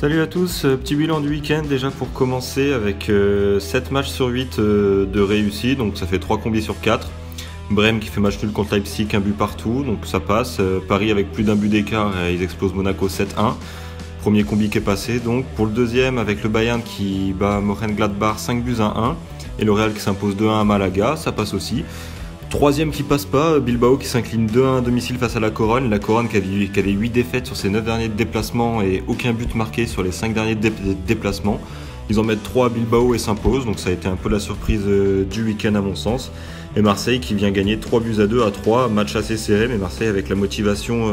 Salut à tous, petit bilan du week-end déjà pour commencer avec 7 matchs sur 8 de réussis, donc ça fait 3 combis sur 4. Brême qui fait match nul contre Leipzig, un but partout, donc ça passe. Paris avec plus d'un but d'écart, ils explosent Monaco 7-1. Premier combi qui est passé, donc pour le deuxième avec le Bayern qui bat Mönchengladbach 5 buts à 1 et le Real qui s'impose 2-1 à Malaga, ça passe aussi. Troisième qui passe pas, Bilbao qui s'incline 2-1 à domicile face à la Corogne. La Corogne qui avait 8 défaites sur ses 9 derniers déplacements et aucun but marqué sur les 5 derniers déplacements. Ils en mettent 3 à Bilbao et s'imposent, donc ça a été un peu la surprise du week-end à mon sens. Et Marseille qui vient gagner 3 buts à 2 à 3, match assez serré, mais Marseille avec la motivation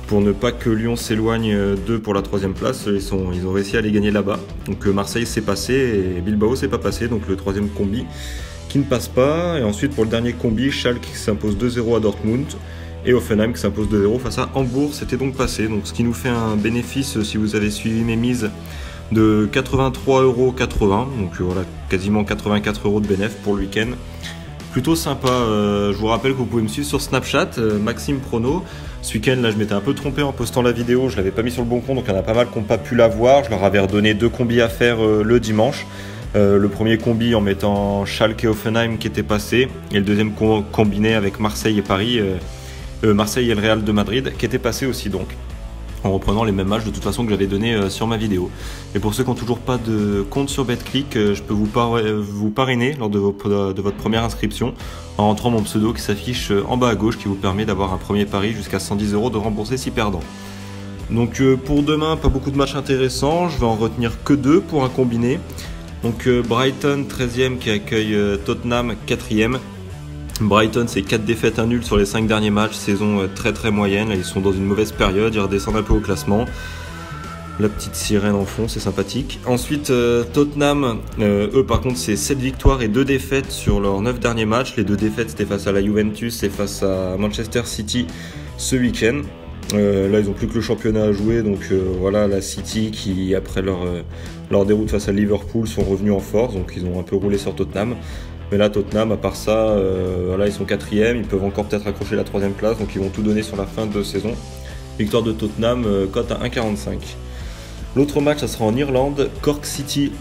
pour ne pas que Lyon s'éloigne d'eux pour la 3e place, ils ont réussi à aller gagner là-bas. Donc Marseille s'est passé et Bilbao s'est pas passé, donc le 3e combi qui ne passe pas. Et ensuite pour le dernier combi, Schalke qui s'impose 2-0 à Dortmund et Hoffenheim qui s'impose 2-0 face à Hambourg, c'était donc passé. Donc ce qui nous fait un bénéfice, si vous avez suivi mes mises, de 83,80 €, donc voilà, quasiment 84 € de bénéfice pour le week-end. Plutôt sympa, je vous rappelle que vous pouvez me suivre sur Snapchat, Maxime Prono. Ce week-end là je m'étais un peu trompé en postant la vidéo, je l'avais pas mis sur le bon compte, donc il y en a pas mal qui n'ont pas pu la voir. Je leur avais redonné 2 combis à faire le dimanche. Le premier combi en mettant Schalke et Hoffenheim qui était passé, et le deuxième combiné avec Marseille et Paris, Marseille et le Real de Madrid qui était passé aussi, donc en reprenant les mêmes matchs de toute façon que j'avais donné sur ma vidéo. Et pour ceux qui n'ont toujours pas de compte sur BetClick, je peux vous parrainer lors de votre première inscription en rentrant mon pseudo qui s'affiche en bas à gauche, qui vous permet d'avoir un premier pari jusqu'à 110 € de rembourser si perdant. Donc pour demain, pas beaucoup de matchs intéressants, je vais en retenir que 2 pour un combiné. Donc Brighton 13e qui accueille Tottenham 4e. Brighton c'est 4 défaites, 1 nul sur les 5 derniers matchs, saison très moyenne, ils sont dans une mauvaise période, ils redescendent un peu au classement. La petite sirène en fond, c'est sympathique. Ensuite Tottenham, eux par contre c'est 7 victoires et 2 défaites sur leurs 9 derniers matchs. Les 2 défaites c'était face à la Juventus et face à Manchester City ce week-end. Là ils n'ont plus que le championnat à jouer, donc voilà, la City qui après leur déroute face à Liverpool sont revenus en force, donc ils ont un peu roulé sur Tottenham. Mais là Tottenham à part ça, voilà, ils sont 4e, ils peuvent encore peut-être accrocher la 3e place, donc ils vont tout donner sur la fin de saison. Victoire de Tottenham, cote à 1,45. L'autre match ça sera en Irlande, Cork City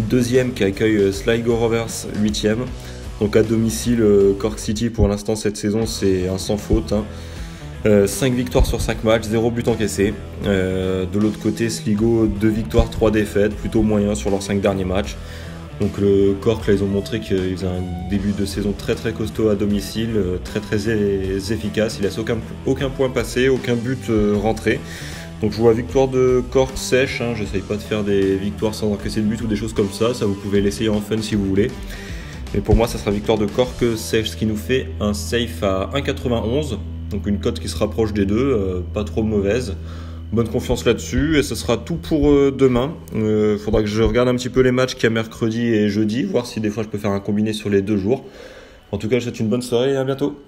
2e qui accueille Sligo Rovers 8e. Donc à domicile, Cork City pour l'instant cette saison c'est un sans faute, hein. 5 victoires sur 5 matchs, 0 but encaissé. De l'autre côté, Sligo, 2 victoires, 3 défaites, plutôt moyen sur leurs 5 derniers matchs. Donc le Cork, là, ils ont montré qu'ils faisaient un début de saison très costaud à domicile, très efficace. Il ne laisse aucun point passé, aucun but rentré. Donc je vois victoire de Cork sèche, hein. J'essaye pas de faire des victoires sans encaisser de but ou des choses comme ça vous pouvez l'essayer en fun si vous voulez. Mais pour moi, ça sera victoire de Cork sèche, ce qui nous fait un safe à 1,91. Donc une cote qui se rapproche des deux, pas trop mauvaise. Bonne confiance là-dessus, et ce sera tout pour demain. Faudra que je regarde un petit peu les matchs qu'il y a mercredi et jeudi, voir si des fois je peux faire un combiné sur les 2 jours. En tout cas, je vous souhaite une bonne soirée et à bientôt.